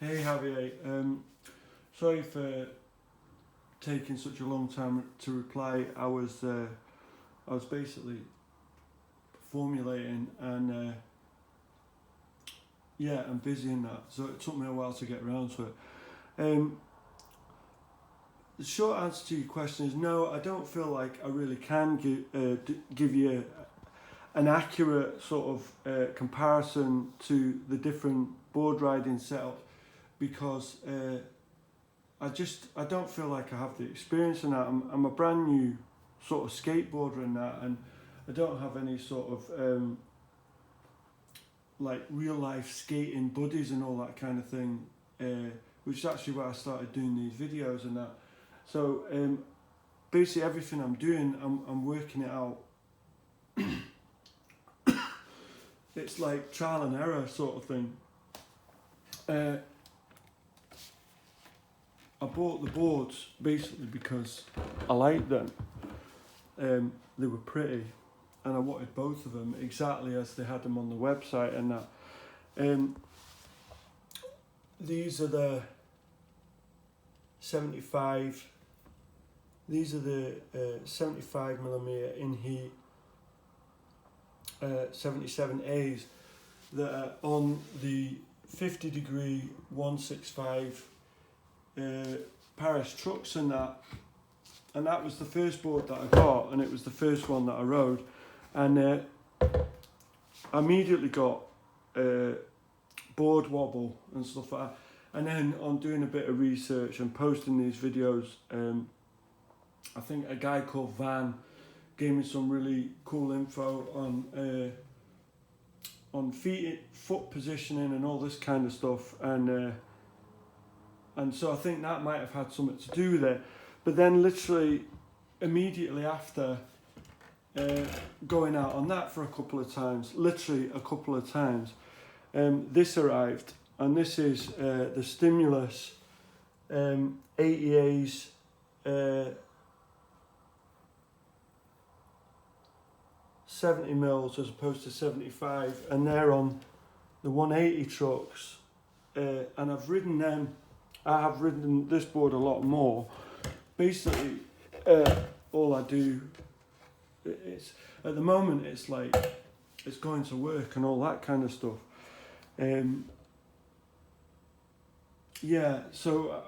Hey Javier, sorry for taking such a long time to reply. I was basically formulating and yeah, I'm busy in that, so it took me a while to get around to it. The short answer to your question is no. I don't feel like I really can give you an accurate sort of comparison to the different board riding setups, because I don't feel like I have the experience in that. I'm a brand new sort of skateboarder in that, and I don't have any sort of like real life skating buddies and all that kind of thing, which is actually why I started doing these videos and that. So basically everything I'm doing, I'm working it out. It's like trial and error sort of thing. I bought the boards basically because I liked them. They were pretty, and I wanted both of them exactly as they had them on the website and that. These are the 75. These are the 75mm in heat 77As that are on the 50 degree 165 Paris trucks and that was the first board that I got, and it was the first one that I rode, and I immediately got board wobble and stuff like that. And then on doing a bit of research and posting these videos, I think a guy called Van gave me some really cool info on foot positioning and all this kind of stuff, and so I think that might have had something to do with it. But then literally immediately after going out on that for a couple of times, this arrived, and this is the Stimulus 80As 70 mils as opposed to 75, and they're on the 180 trucks, and I've ridden them. I have ridden this board a lot more. Basically, all I do, it's at the moment it's like it's going to work and all that kind of stuff. Yeah, so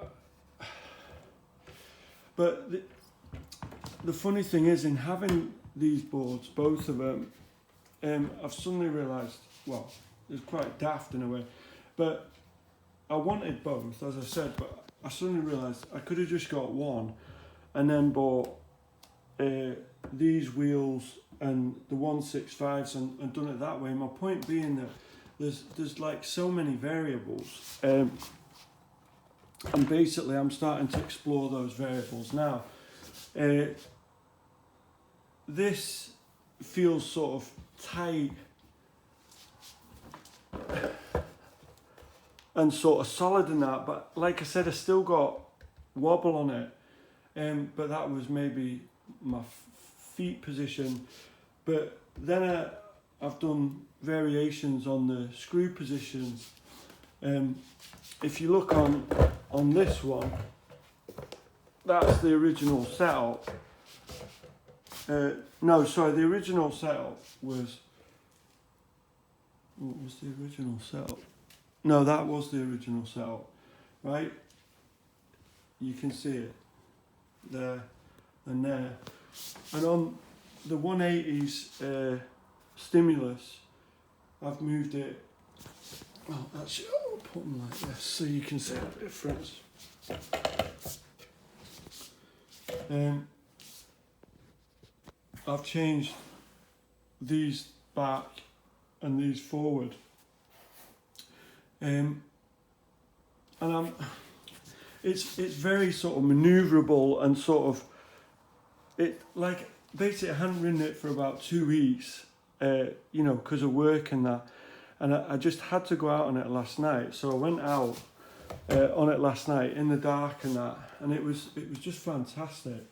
but the funny thing is, in having these boards, both of them, I've suddenly realised, well, it's quite daft in a way, but I wanted both, as I said, but I suddenly realised I could have just got one and then bought these wheels and the 165s and done it that way. My point being that there's like so many variables, and basically I'm starting to explore those variables now. This feels sort of tight and sort of solid in that, but like I said, I still got wobble on it, but that was maybe my feet position. But then I've done variations on the screw positions. If you look on this one, that's the original setup. No, sorry, the original setup was... What was the original setup? No, that was the original setup, right? You can see it there and there. And on the 180s Stimulus, I've moved it... Oh, actually, I'll put them like this so you can see the difference. I've changed these back and these forward, and it's very sort of manoeuvrable and sort of it, like, basically I hadn't ridden it for about 2 weeks, because of work and that, and I just had to go out on it last night, so I went out on it last night in the dark and that, and it was just fantastic.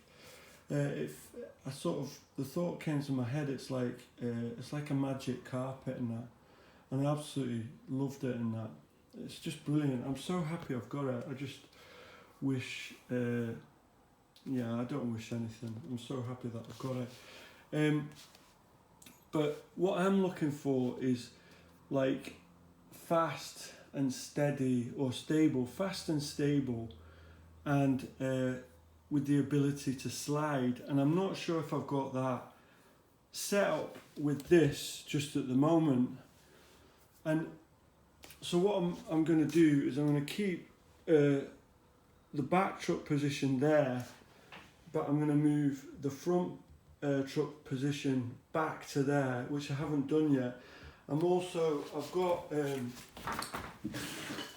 The thought came to my head, it's like a magic carpet and that, and I absolutely loved it and that. it's just brilliant. I'm so happy I've got it. I just wish, yeah, I don't wish anything. I'm so happy that I've got it. But what I'm looking for is like fast and steady, or stable, fast and stable, and with the ability to slide. And I'm not sure if I've got that set up with this just at the moment. And so what I'm going to do is I'm going to keep the back truck position there, but I'm going to move the front truck position back to there, which I haven't done yet. I've got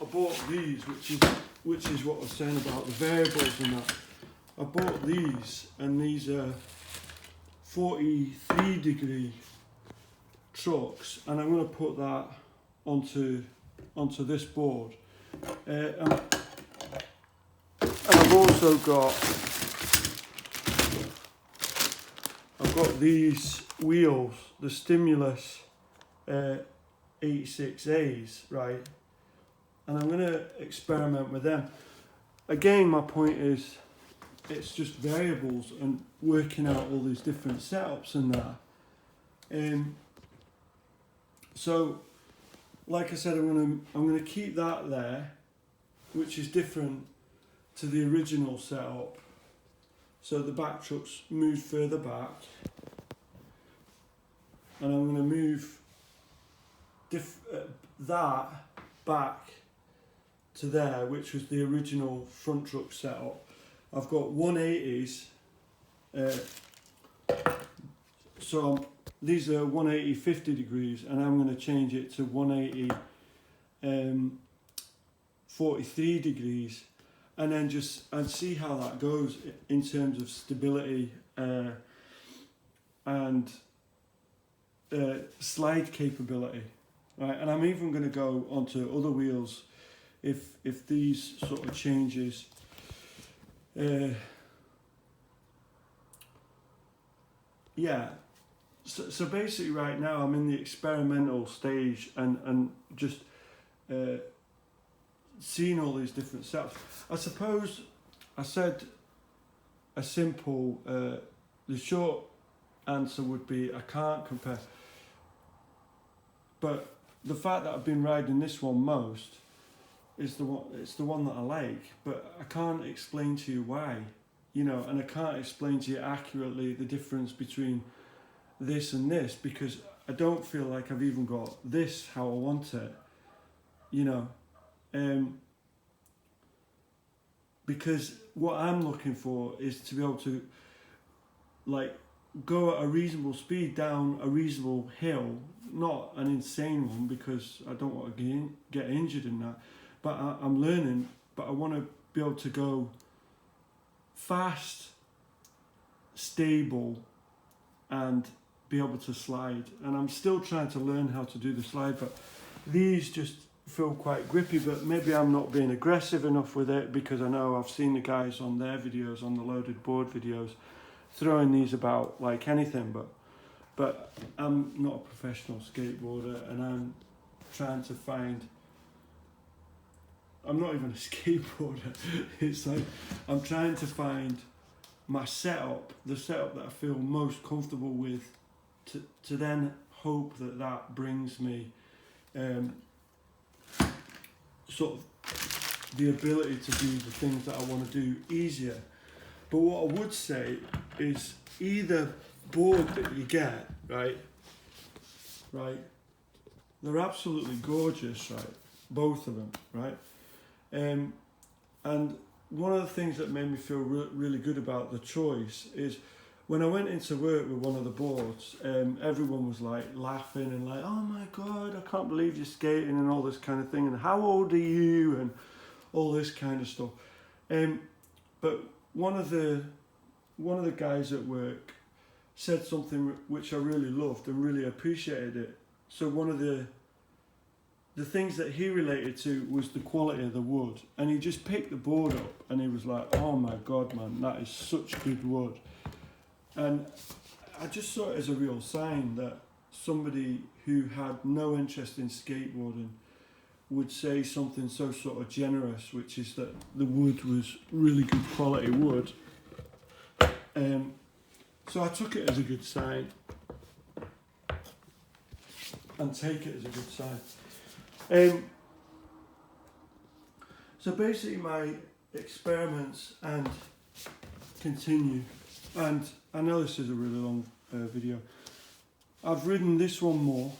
I bought these, which is what I was saying about the variables and that. I bought these, and these are 43-degree trucks, and I'm going to put that onto this board. And I've also got these wheels, the Stimulus 86As, right? And I'm going to experiment with them. Again, my point is, it's just variables and working out all these different setups and that. So, like I said, I'm going to keep that there, which is different to the original setup. So the back truck's moved further back, and I'm going to move that back to there, which was the original front truck setup. I've got 180s, so these are 180 50 degrees, and I'm going to change it to 180 43 degrees, and then and see how that goes in terms of stability and slide capability, right? And I'm even going to go onto other wheels if these sort of changes. Yeah, so basically right now I'm in the experimental stage and just seeing all these different setups. I suppose I said a simple, the short answer would be I can't compare, but the fact that I've been riding this one most is it's the one that I like, but I can't explain to you why, and I can't explain to you accurately the difference between this and this, because I don't feel like I've even got this how I want it, because what I'm looking for is to be able to go at a reasonable speed down a reasonable hill, not an insane one, because I don't want to get injured in that. But I'm learning, but I want to be able to go fast, stable, and be able to slide. And I'm still trying to learn how to do the slide, but these just feel quite grippy. But maybe I'm not being aggressive enough with it, because I know I've seen the guys on their videos, on the loaded board videos, throwing these about like anything. But I'm not a professional skateboarder, and I'm trying to find. I'm not even a skateboarder. It's like I'm trying to find my setup, the setup that I feel most comfortable with, to then hope that brings me sort of the ability to do the things that I want to do easier. But what I would say is either board that you get, right, they're absolutely gorgeous, right, both of them, right. And one of the things that made me feel really good about the choice is when I went into work with one of the boards, everyone was like laughing and like, oh my God, I can't believe you're skating and all this kind of thing, and how old are you, and all this kind of stuff. But one of the guys at work said something which I really loved and really appreciated it. So one of the things that he related to was the quality of the wood, and he just picked the board up and he was like, oh my God, man, that is such good wood. And I just saw it as a real sign that somebody who had no interest in skateboarding would say something so sort of generous, which is that the wood was really good quality wood. So I took it as a good sign, and take it as a good sign. So basically my experiments and continue, and I know this is a really long video. I've ridden this one more,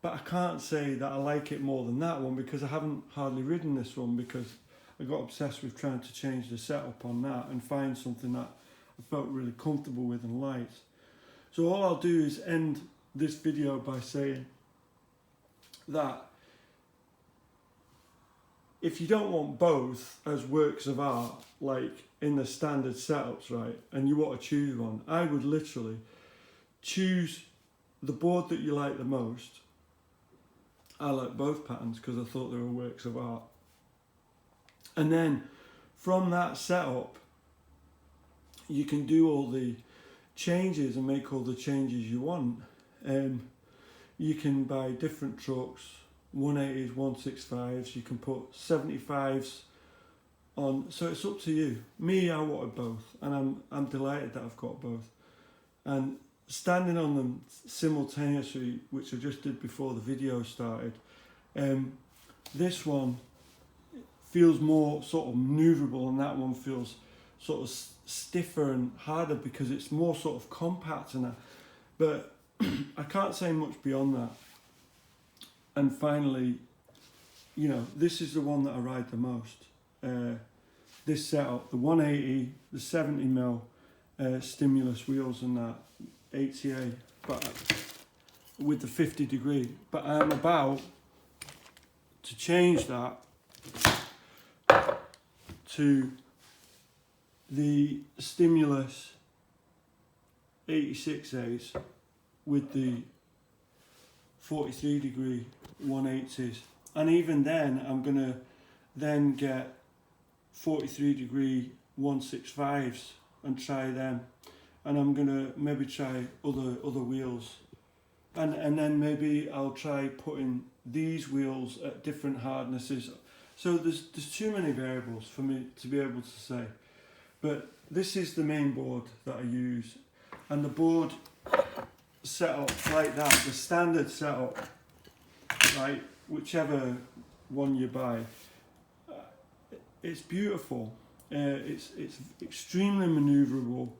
but I can't say that I like it more than that one because I haven't hardly ridden this one, because I got obsessed with trying to change the setup on that and find something that I felt really comfortable with and liked. So all I'll do is end this video by saying that if you don't want both as works of art, like in the standard setups, right, and you want to choose one, I would literally choose the board that you like the most. I like both patterns because I thought they were works of art. And then from that setup, you can do all the changes and make all the changes you want. You can buy different trucks, 180s, 165s, you can put 75s on, so it's up to you. Me, I wanted both, and I'm delighted that I've got both. And standing on them simultaneously, which I just did before the video started, this one feels more sort of maneuverable, and that one feels sort of stiffer and harder because it's more sort of compact and that. But I can't say much beyond that. And finally, you know, this is the one that I ride the most. This setup, the 180, the 70mm stimulus wheels and that, ATA, but with the 50 degree. But I'm about to change that to the stimulus 86As with the 43 degree 180s, and even then I'm gonna then get 43 degree 165s and try them, and I'm gonna maybe try other wheels, and then maybe I'll try putting these wheels at different hardnesses. So there's too many variables for me to be able to say, but this is the main board that I use, and the board setup like that, the standard setup, right, whichever one you buy, it's beautiful. It's extremely manoeuvrable,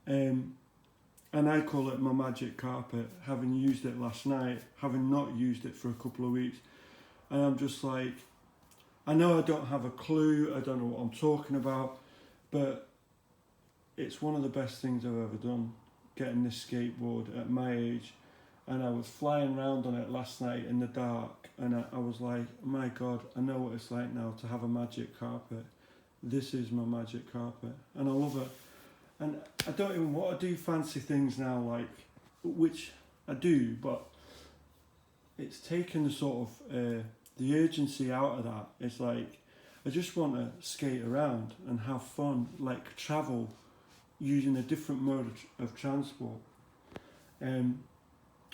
and I call it my magic carpet, having used it last night, having not used it for a couple of weeks, and I'm just like, I know I don't have a clue, I don't know what I'm talking about, but it's one of the best things I've ever done, getting this skateboard at my age. And I was flying around on it last night in the dark, and I was like, my God, I know what it's like now to have a magic carpet. This is my magic carpet, and I love it. And I don't even want to do fancy things now, like, which I do, but it's taken the sort of the urgency out of that. It's like, I just want to skate around and have fun, like travel using a different mode of transport. And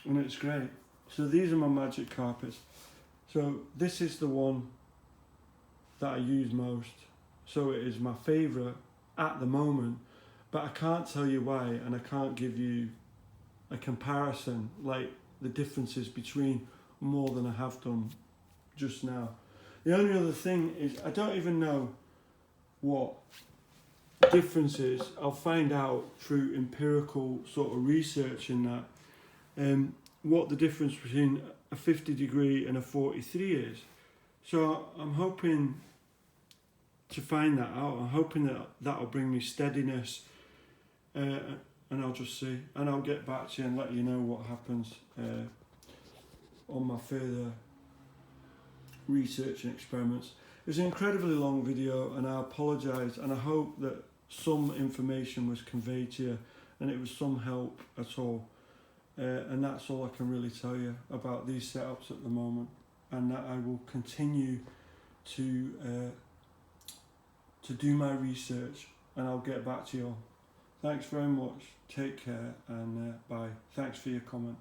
it's great. So these are my magic carpets. So this is the one that I use most. So it is my favourite at the moment, but I can't tell you why, and I can't give you a comparison, like the differences between more than I have done just now. The only other thing is I don't even know what difference is. I'll find out through empirical sort of research in that, what the difference between a 50 degree and a 43 is. So I'm hoping to find that out. I'm hoping that that'll bring me steadiness, and I'll just see, and I'll get back to you and let you know what happens on my further research and experiments. It was an incredibly long video, and I apologise, and I hope that some information was conveyed to you and it was some help at all. And that's all I can really tell you about these setups at the moment, and that I will continue to do my research, and I'll get back to you all. Thanks very much, take care, and bye. Thanks for your comment.